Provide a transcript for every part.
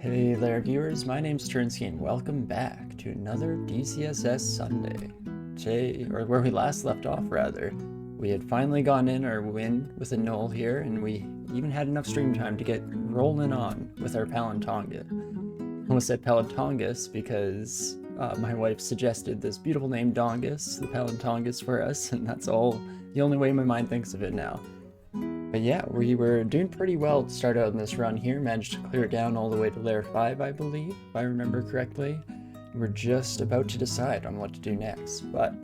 Hey there viewers, my name's Torinski and welcome back to another DCSS Sunday. Today, or where we last left off rather, we had finally gotten in our win with a null here and we even had enough stream time to get rolling on with our Palentonga. I almost said Palentongas because my wife suggested this beautiful name Dongus, the Palentongas for us, and that's the only way my mind thinks of it now. But yeah, we were doing pretty well to start out in this run here, managed to clear it down all the way to layer 5, I believe, if I remember correctly. We're just about to decide on what to do next, but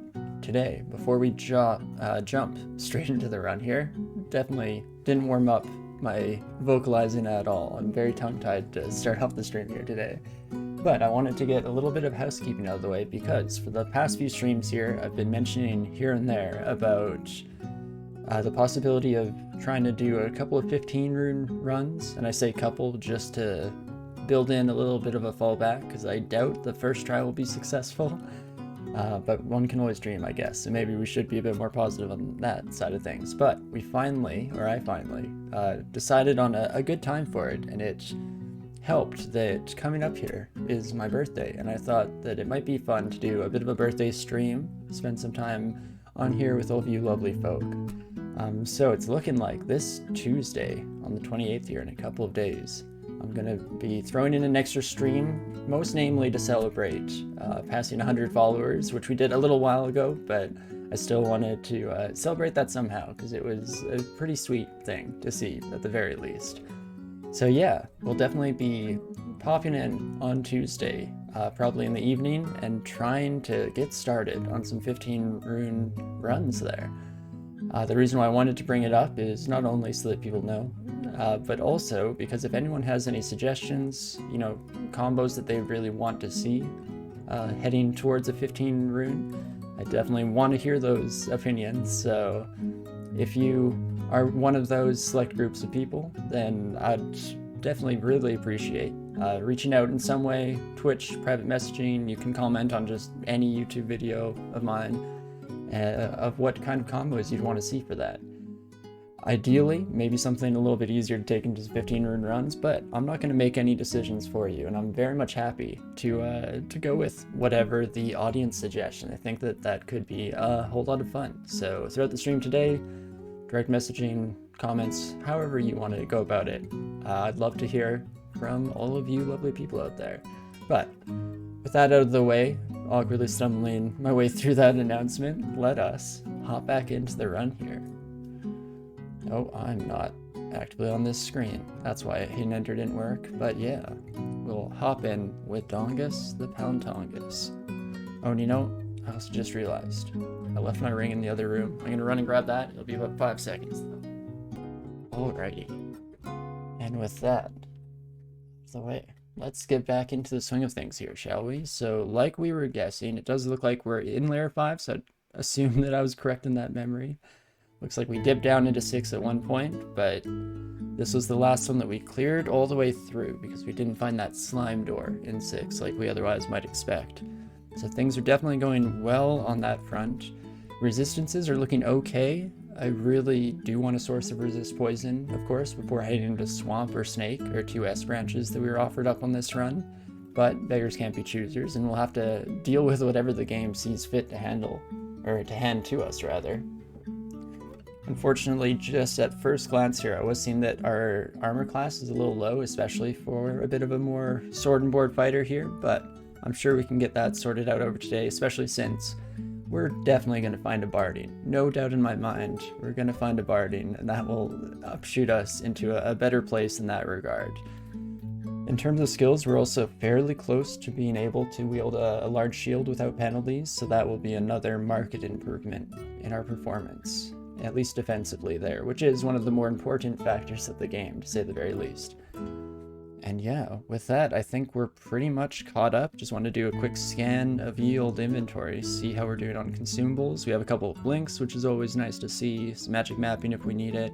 today, before we jump straight into the run here, definitely didn't warm up my vocalizing at all. I'm very tongue-tied to start off the stream here today. But I wanted to get a little bit of housekeeping out of the way because for the past few streams here, I've been mentioning here and there about the possibility of trying to do a couple of 15 rune runs, and I say couple just to build in a little bit of a fallback because I doubt the first try will be successful, but one can always dream, I guess, so maybe we should be a bit more positive on that side of things. But I finally decided on a good time for it, and it helped that coming up here is my birthday, and I thought that it might be fun to do a bit of a birthday stream, spend some time on here with all of you lovely folk. So it's looking like this Tuesday on the 28th here in a couple of days, I'm going to be throwing in an extra stream, most namely to celebrate passing 100 followers, which we did a little while ago, but I still wanted to celebrate that somehow because it was a pretty sweet thing to see at the very least. So yeah, we'll definitely be popping in on Tuesday, probably in the evening, and trying to get started on some 15 rune runs there. The reason why I wanted to bring it up is not only so that people know, but also because if anyone has any suggestions, combos that they really want to see heading towards a 15 rune, I definitely want to hear those opinions. So if you are one of those select groups of people, then I'd definitely really appreciate reaching out in some way, Twitch, private messaging. You can comment on just any YouTube video of mine of what kind of combos you'd want to see for that. Ideally, maybe something a little bit easier to take into 15 rune runs, but I'm not going to make any decisions for you, and I'm very much happy to go with whatever the audience suggestion. I think that could be a whole lot of fun. So throughout the stream today, direct messaging, comments, however you want to go about it. I'd love to hear from all of you lovely people out there. But with that out of the way, awkwardly stumbling my way through that announcement, let us hop back into the run here. Oh, I'm not actively on this screen. That's why hidden enter didn't work, but yeah, we'll hop in with Dongus the Palentongas. Oh, and I also just realized I left my ring in the other room. I'm gonna run and grab that. It'll be about 5 seconds though. Alrighty. And with that, the way, let's get back into the swing of things here, shall we? So like we were guessing, it does look like we're in layer 5, so I'd assume that I was correct in that memory. Looks like we dipped down into 6 at one point, but this was the last one that we cleared all the way through because we didn't find that slime door in 6 like we otherwise might expect. So things are definitely going well on that front. Resistances are looking okay. I really do want a source of resist poison, of course, before heading into swamp or snake, or 2 S branches that we were offered up on this run. But beggars can't be choosers, and we'll have to deal with whatever the game sees fit to handle, or to hand to us rather. Unfortunately, just at first glance here, I was seeing that our armor class is a little low, especially for a bit of a more sword and board fighter here, but I'm sure we can get that sorted out over today, especially since we're definitely going to find a barding. No doubt in my mind, we're going to find a barding, and that will upshoot us into a better place in that regard. In terms of skills, we're also fairly close to being able to wield a large shield without penalties, so that will be another marked improvement in our performance, at least defensively there, which is one of the more important factors of the game, to say the very least. And yeah, with that, I think we're pretty much caught up. Just want to do a quick scan of yield inventory, see how we're doing on consumables. We have a couple of blinks, which is always nice to see. Some magic mapping if we need it.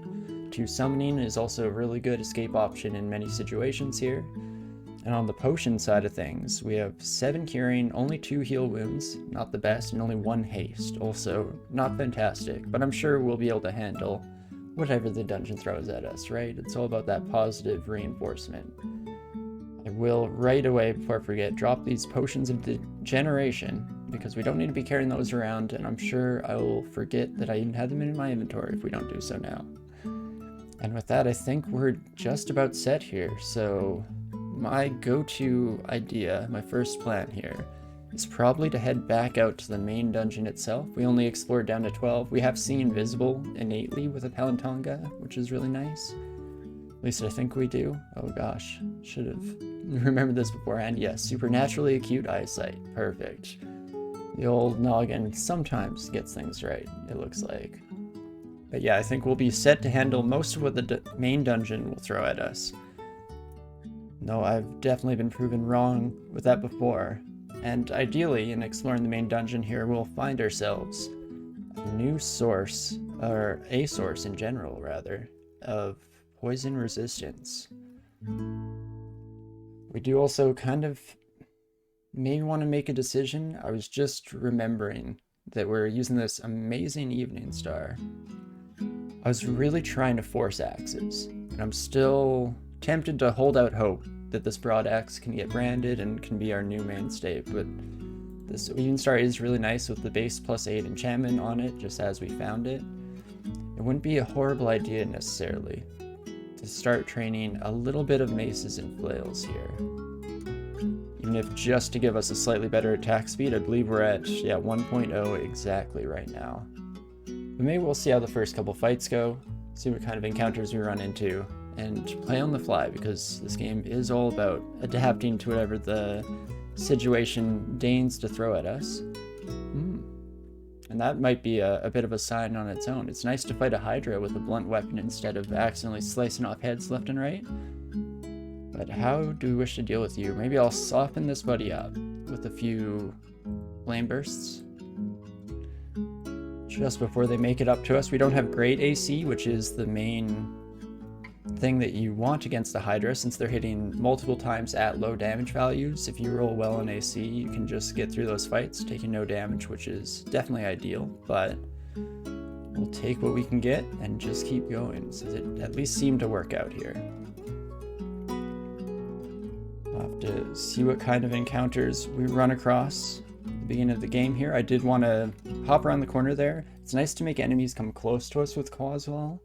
2 summoning is also a really good escape option in many situations here. And on the potion side of things, we have 7 curing, only 2 heal wounds, not the best, and only 1 haste, also not fantastic, but I'm sure we'll be able to handle whatever the dungeon throws at us, right? It's all about that positive reinforcement. I will right away, before I forget, drop these potions of degeneration, because we don't need to be carrying those around, and I'm sure I will forget that I even had them in my inventory if we don't do so now. And with that, I think we're just about set here. So my go-to idea, my first plan here, is probably to head back out to the main dungeon itself. We only explored down to 12. We have seen Invisible innately with a Palentonga, which is really nice. At least I think we do. Oh gosh, should have remembered this beforehand. Yes, supernaturally acute eyesight. Perfect. The old noggin sometimes gets things right, it looks like. But yeah, I think we'll be set to handle most of what the main dungeon will throw at us. No, I've definitely been proven wrong with that before. And ideally, in exploring the main dungeon here, we'll find ourselves a new source, or a source in general, rather, of poison resistance. We do also kind of maybe want to make a decision. I was just remembering that we're using this amazing evening star. I was really trying to force axes, and I'm still tempted to hold out hope that this broad axe can get branded and can be our new mainstay, but this evening star is really nice with the base +8 enchantment on it, just as we found it. It wouldn't be a horrible idea necessarily to start training a little bit of maces and flails here. Even if just to give us a slightly better attack speed. I believe we're at 1.0 exactly right now. But maybe we'll see how the first couple fights go, see what kind of encounters we run into, and play on the fly, because this game is all about adapting to whatever the situation deigns to throw at us. And that might be a bit of a sign on its own. It's nice to fight a Hydra with a blunt weapon instead of accidentally slicing off heads left and right. But how do we wish to deal with you? Maybe I'll soften this buddy up with a few flame bursts just before they make it up to us. We don't have great AC, which is the main thing that you want against the Hydra, since they're hitting multiple times at low damage values. If you roll well on AC, you can just get through those fights taking no damage, which is definitely ideal, but we'll take what we can get and just keep going, since it at least seemed to work out here. I'll have to see what kind of encounters we run across at the beginning of the game here. I did want to hop around the corner there. It's nice to make enemies come close to us with Quaswell,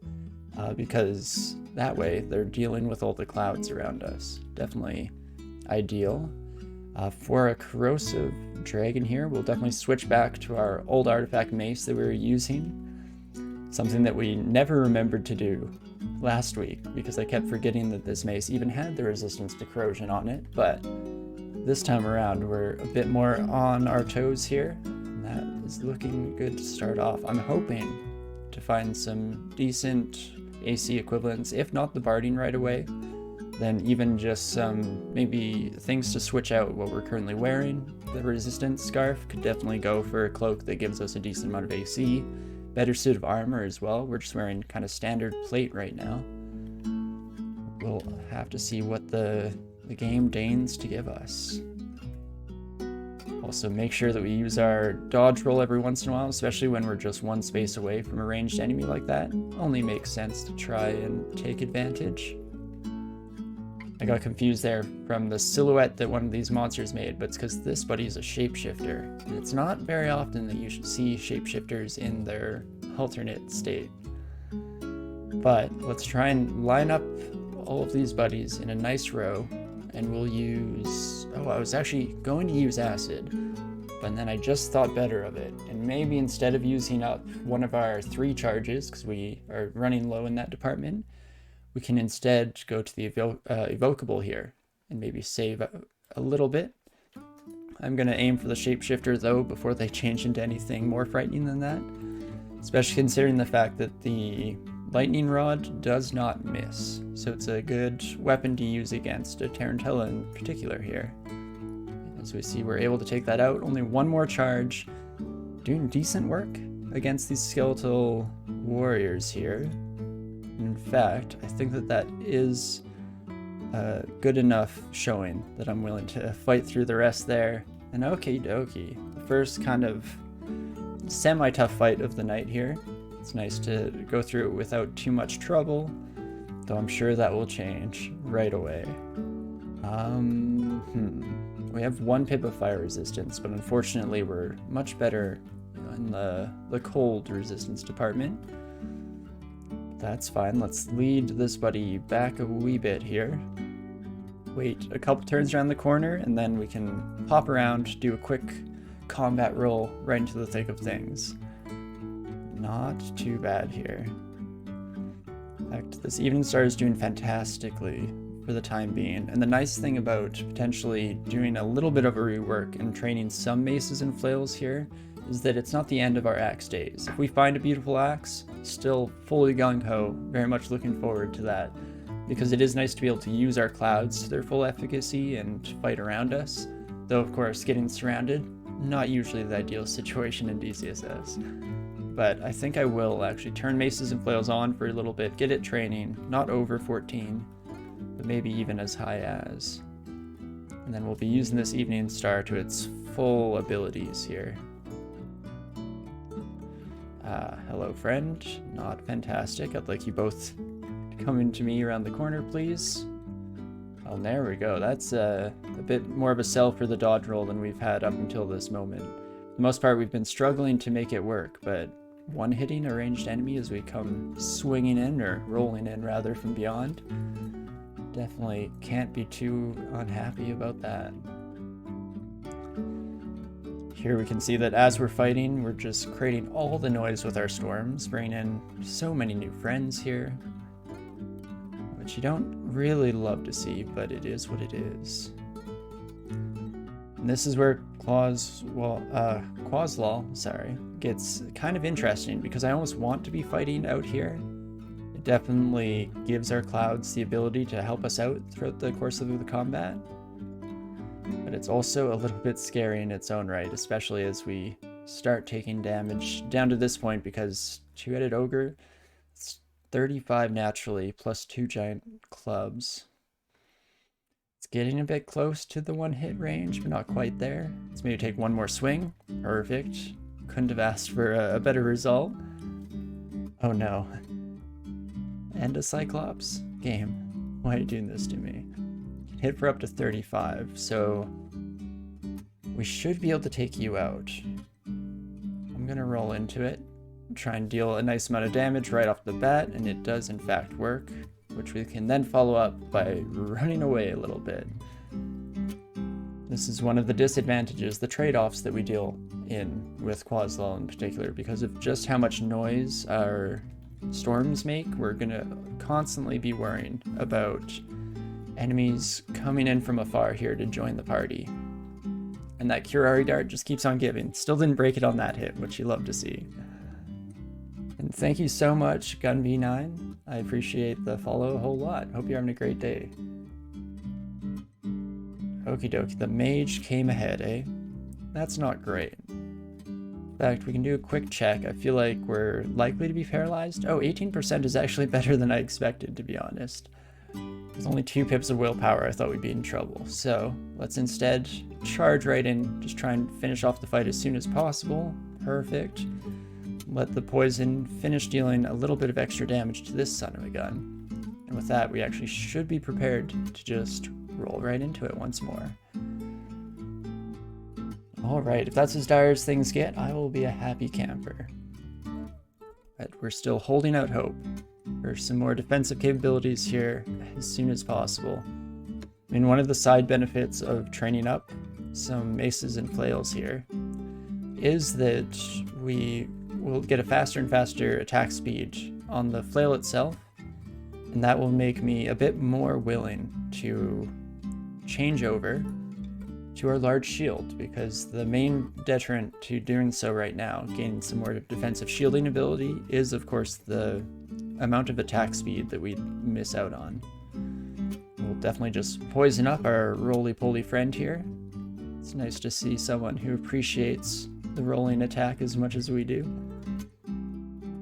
because that way they're dealing with all the clouds around us. Definitely ideal. For a corrosive dragon here, we'll definitely switch back to our old artifact mace that we were using. Something that we never remembered to do last week, because I kept forgetting that this mace even had the resistance to corrosion on it. But this time around, we're a bit more on our toes here. And that is looking good to start off. I'm hoping to find some decent AC equivalents, if not the barding right away, then even just some maybe things to switch out what we're currently wearing. The resistance scarf could definitely go for a cloak that gives us a decent amount of AC. Better suit of armor as well. We're just wearing kind of standard plate right now. We'll have to see what the game deigns to give us. Also, make sure that we use our dodge roll every once in a while, especially when we're just one space away from a ranged enemy like that. Only makes sense to try and take advantage. I got confused there from the silhouette that one of these monsters made, but it's because this buddy is a shapeshifter. And it's not very often that you should see shapeshifters in their alternate state. But let's try and line up all of these buddies in a nice row, and we'll use... Oh, I was actually going to use acid, but then I just thought better of it. And maybe instead of using up one of our 3 charges, because we are running low in that department, we can instead go to the evocable here and maybe save a little bit. I'm going to aim for the shapeshifter though before they change into anything more frightening than that, especially considering the fact that the lightning rod does not miss, so it's a good weapon to use against a Tarantella in particular here. As we see, we're able to take that out. Only one more charge, doing decent work against these skeletal warriors here. In fact, I think that is good enough showing that I'm willing to fight through the rest there. And okie dokie, the first kind of semi-tough fight of the night here. It's nice to go through it without too much trouble, though I'm sure that will change right away. We have 1 pip of fire resistance, but unfortunately we're much better in the cold resistance department. That's fine. Let's lead this buddy back a wee bit here. Wait a couple turns around the corner, and then we can pop around, do a quick combat roll right into the thick of things. Not too bad here. In fact, this Evening Star is doing fantastically for the time being, and the nice thing about potentially doing a little bit of a rework and training some maces and flails here is that it's not the end of our axe days. If we find a beautiful axe, still fully gung-ho, very much looking forward to that, because it is nice to be able to use our clouds to their full efficacy and fight around us, though of course getting surrounded, not usually the ideal situation in DCSS. But I think I will actually turn maces and flails on for a little bit, get it training, not over 14, but maybe even as high as. And then we'll be using this Evening Star to its full abilities here. Hello friend, not fantastic. I'd like you both to come into me around the corner, please. Oh, there we go. That's a bit more of a sell for the dodge roll than we've had up until this moment. For the most part, we've been struggling to make it work, but one-hitting a ranged enemy as we come swinging in, or rolling in rather, from beyond, definitely can't be too unhappy about that. Here we can see that as we're fighting, we're just creating all the noise with our storms, bringing in so many new friends here, which you don't really love to see, but it is what it is. And this is where Quaslaw, gets kind of interesting, because I almost want to be fighting out here. It definitely gives our clouds the ability to help us out throughout the course of the combat. But it's also a little bit scary in its own right, especially as we start taking damage down to this point, because Two-Headed Ogre, it's 35 naturally, plus 2 giant clubs. It's getting a bit close to the one-hit range, but not quite there. Let's maybe take one more swing. Perfect. Couldn't have asked for a better result. Oh no. And a Cyclops? Game, why are you doing this to me? Hit for up to 35, so we should be able to take you out. I'm gonna roll into it, try and deal a nice amount of damage right off the bat, and it does in fact work, which we can then follow up by running away a little bit. This is one of the disadvantages, the trade-offs that we deal in with Quaslaw in particular, because of just how much noise our storms make. We're gonna constantly be worrying about enemies coming in from afar here to join the party. And that Curari dart just keeps on giving. Still didn't break it on that hit, which you love to see. And thank you so much, GunV9. I appreciate the follow a whole lot. Hope you're having a great day. Okie dokie, the mage came ahead, eh? That's not great. In fact, we can do a quick check. I feel like we're likely to be paralyzed. Oh, 18% is actually better than I expected, to be honest. With only 2 pips of willpower, I thought we'd be in trouble. So let's instead charge right in, just try and finish off the fight as soon as possible. Perfect. Let the poison finish dealing a little bit of extra damage to this son of a gun. And with that, we actually should be prepared to just roll right into it once more. Alright, if that's as dire as things get, I will be a happy camper. But we're still holding out hope for some more defensive capabilities here as soon as possible. I mean, one of the side benefits of training up some maces and flails here is that we will get a faster and faster attack speed on the flail itself, and that will make me a bit more willing to change over to our large shield, because the main deterrent to doing so right now, gaining some more defensive shielding ability, is of course the amount of attack speed that we miss out on. We'll definitely just poison up our roly-poly friend here. It's nice to see someone who appreciates the rolling attack as much as we do.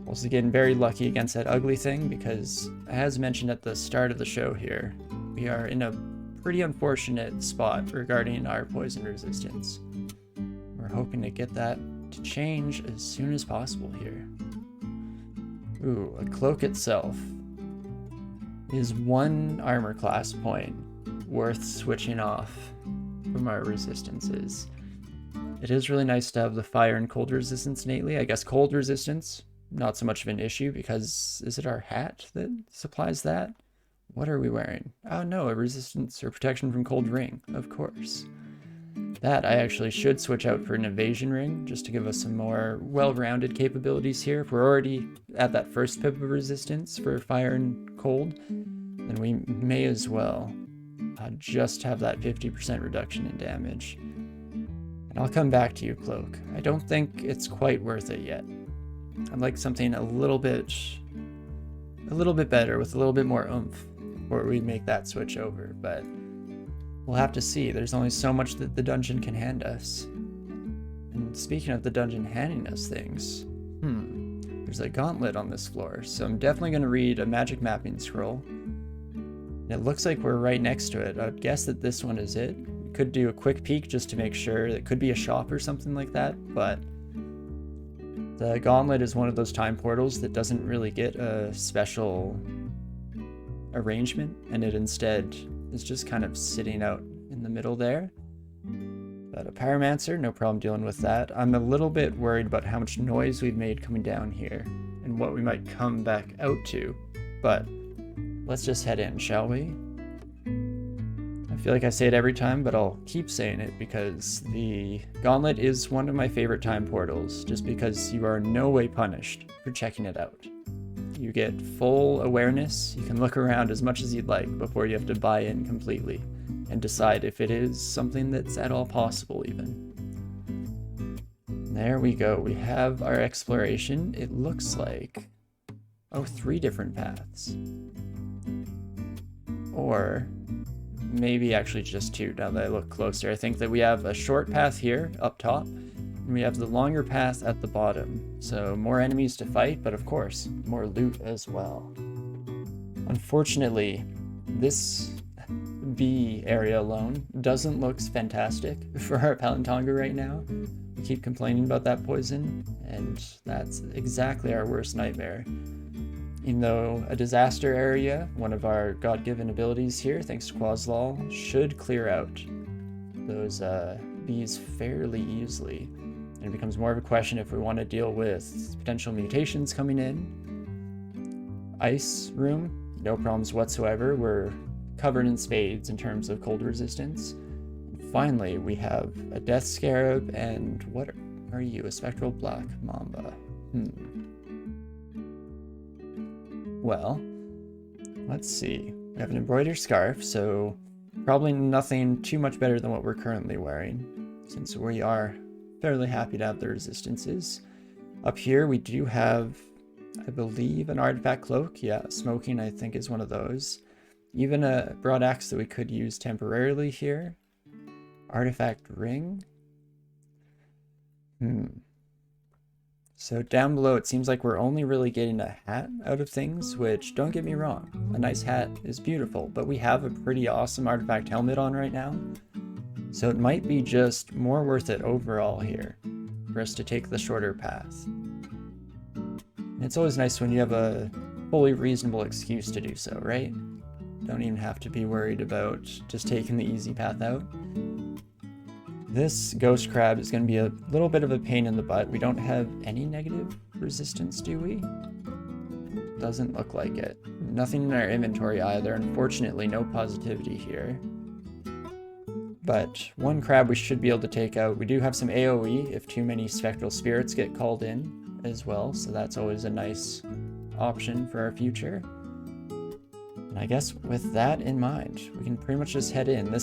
Also getting very lucky against that ugly thing, because as mentioned at the start of the show here, we are in a pretty unfortunate spot regarding our poison resistance. We're hoping to get that to change as soon as possible here. Ooh, a cloak itself is 1 armor class point, worth switching off from our resistances. It is really nice to have the fire and cold resistance innately. I guess cold resistance, not so much of an issue because is it our hat that supplies that? What are we wearing? Oh no, a resistance or protection from cold ring, of course. That I actually should switch out for an evasion ring just to give us some more well-rounded capabilities here. If we're already at that first pip of resistance for fire and cold, then we may as well just have that 50% reduction in damage. And I'll come back to you, Cloak. I don't think it's quite worth it yet. I'd like something a little bit better with a little bit more oomph before we make that switch over, but we'll have to see. There's only so much that the dungeon can hand us. And speaking of the dungeon handing us things, there's a gauntlet on this floor, so I'm definitely going to read a magic mapping scroll. It looks like we're right next to it. I'd guess that this one is it. Could do a quick peek just to make sure. It could be a shop or something like that, but the gauntlet is one of those time portals that doesn't really get a special arrangement, and it instead is just kind of sitting out in the middle there. But a pyromancer, no problem dealing with that. I'm a little bit worried about how much noise we've made coming down here and what we might come back out to, but let's just head in, shall we? I feel like I say it every time, but I'll keep saying it because the gauntlet is one of my favorite time portals, just because you are in no way punished for checking it out. You get full awareness, you can look around as much as you'd like before you have to buy in completely and decide if it is something that's at all possible even. There we go, we have our exploration. It looks like, 3 different paths. Or maybe actually just 2 now that I look closer. I think that we have a short path here up top, and we have the longer path at the bottom. So more enemies to fight, but of course, more loot as well. Unfortunately, this B area alone doesn't look fantastic for our Palentonga right now. We keep complaining about that poison, and that's exactly our worst nightmare. Even though a disaster area, one of our god-given abilities here, thanks to Quaslal, should clear out those bees fairly easily. And it becomes more of a question if we want to deal with potential mutations coming in. Ice room, no problems whatsoever. We're covered in spades in terms of cold resistance. And finally, we have a death scarab, and what are you? A spectral black mamba. Well, let's see. We have an embroidered scarf, so probably nothing too much better than what we're currently wearing, since we are fairly happy to have the resistances. Up here we do have, I believe, an artifact cloak. Yeah, smoking I think is one of those. Even a broad axe that we could use temporarily here. Artifact ring. So down below, it seems like we're only really getting a hat out of things, which, don't get me wrong, a nice hat is beautiful, but we have a pretty awesome artifact helmet on right now. So it might be just more worth it overall here for us to take the shorter path. And it's always nice when you have a fully reasonable excuse to do so, right? Don't even have to be worried about just taking the easy path out. This ghost crab is going to be a little bit of a pain in the butt. We don't have any negative resistance, do we? Doesn't look like it. Nothing in our inventory either. Unfortunately, no positivity here. But one crab we should be able to take out. We do have some AoE if too many spectral spirits get called in as well, so that's always a nice option for our future. And I guess with that in mind, we can pretty much just head in.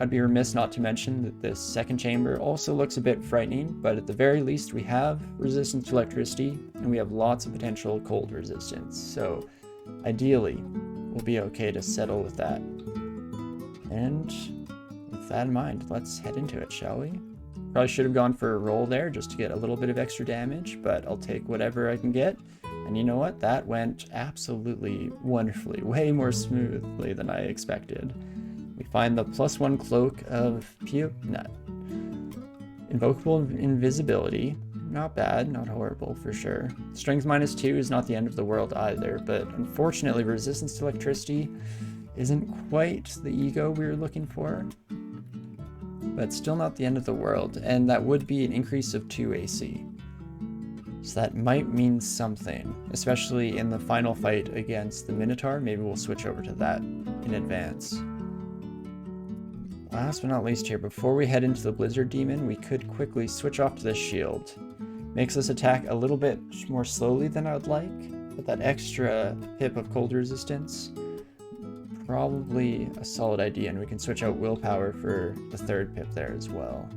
I'd be remiss not to mention that this second chamber also looks a bit frightening, but at the very least we have resistance to electricity, and we have lots of potential cold resistance, so ideally we'll be okay to settle with that. And with that in mind, let's head into it, shall we? Probably should have gone for a roll there just to get a little bit of extra damage, but I'll take whatever I can get. And you know what? That went absolutely wonderfully, way more smoothly than I expected. We find the +1 cloak of invocable invisibility. Not bad, not horrible for sure. Strength -2 is not the end of the world either, but unfortunately resistance to electricity isn't quite the ego we were looking for, but still not the end of the world, and that would be an increase of 2 AC. So that might mean something, especially in the final fight against the Minotaur. Maybe we'll switch over to that in advance. Last but not least here, before we head into the Blizzard Demon, we could quickly switch off to this shield. Makes us attack a little bit more slowly than I would like, but that extra pip of cold resistance, probably a solid idea, and we can switch out willpower for the 3rd pip there as well.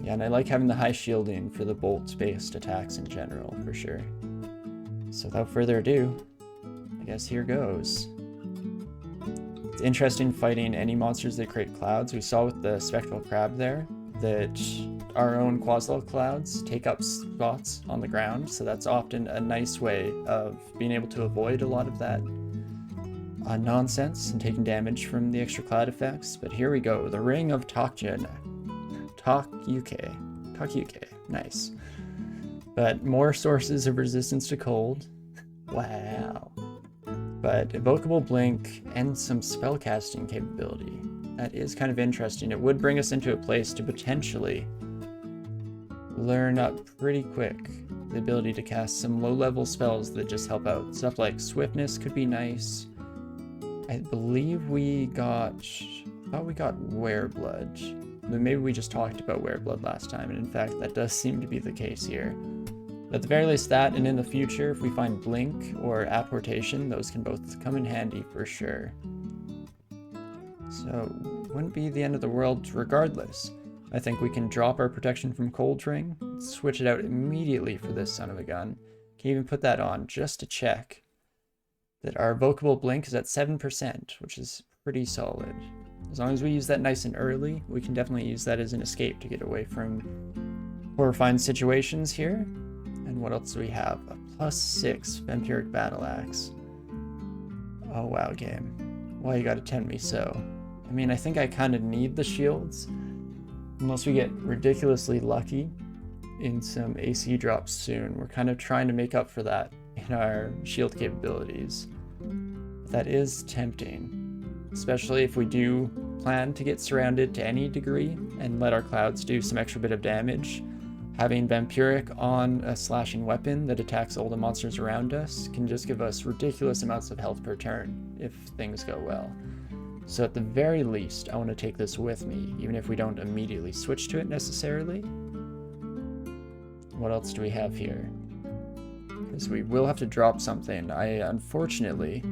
Yeah, and I like having the high shielding for the bolt-based attacks in general, for sure. So without further ado, I guess here goes. It's interesting fighting any monsters that create clouds. We saw with the Spectral Crab there that our own Quaslov clouds take up spots on the ground, so that's often a nice way of being able to avoid a lot of that nonsense and taking damage from the extra cloud effects. But here we go, the Ring of Takyuke, nice. But more sources of resistance to cold, wow. But Evocable Blink and some spellcasting capability. That is kind of interesting. It would bring us into a place to potentially learn up pretty quick the ability to cast some low-level spells that just help out. Stuff like Swiftness could be nice. I believe we got... I thought we got Wereblood. But maybe we just talked about Wereblood last time, and in fact that does seem to be the case here. At the very least that, and in the future, if we find Blink or Apportation, those can both come in handy for sure. So, wouldn't be the end of the world regardless. I think we can drop our protection from Cold Ring, switch it out immediately for this son of a gun. Can even put that on just to check that our Evocable Blink is at 7%, which is pretty solid. As long as we use that nice and early, we can definitely use that as an escape to get away from horrifying situations here. And what else do we have? A +6 Vampiric Battle Axe. Oh wow, game. Why you gotta tempt me so? I mean, I think I kind of need the shields, unless we get ridiculously lucky in some AC drops soon. We're kind of trying to make up for that in our shield capabilities. That is tempting, especially if we do plan to get surrounded to any degree and let our clouds do some extra bit of damage. Having Vampiric on a slashing weapon that attacks all the monsters around us can just give us ridiculous amounts of health per turn if things go well. So at the very least, I want to take this with me, even if we don't immediately switch to it necessarily. What else do we have here? Because we will have to drop something. I unfortunately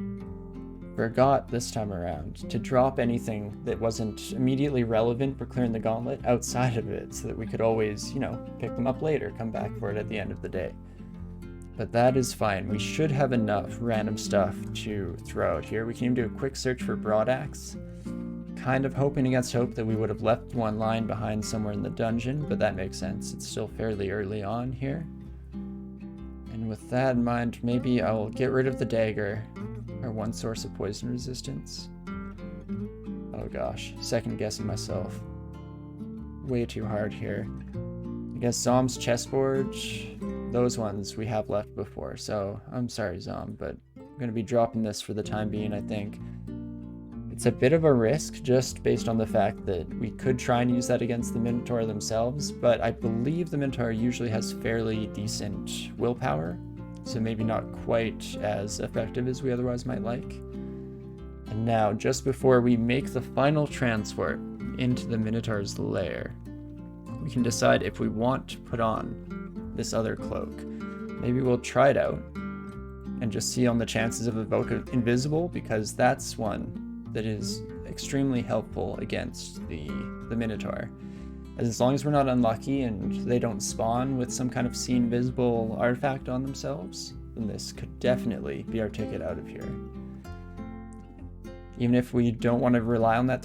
forgot this time around to drop anything that wasn't immediately relevant for clearing the gauntlet outside of it, so that we could always, you know, pick them up later, come back for it at the end of the day. But that is fine. We should have enough random stuff to throw out here. We can even do a quick search for Broadaxe. Kind of hoping against hope that we would have left one line behind somewhere in the dungeon, but that makes sense. It's still fairly early on here. And with that in mind, maybe I'll get rid of the dagger, our one source of poison resistance. Oh gosh, second guessing myself. Way too hard here. I guess Zom's chessboard, those ones we have left before, so I'm sorry Zom, but I'm going to be dropping this for the time being, I think. It's a bit of a risk just based on the fact that we could try and use that against the Minotaur themselves, but I believe the Minotaur usually has fairly decent willpower, so maybe not quite as effective as we otherwise might like. And now, just before we make the final transport into the Minotaur's lair, we can decide if we want to put on this other cloak. Maybe we'll try it out and just see on the chances of evoke Invisible, because that's one that is extremely helpful against the Minotaur. As long as we're not unlucky and they don't spawn with some kind of See Invisible artifact on themselves, then this could definitely be our ticket out of here. Even if we don't want to rely on that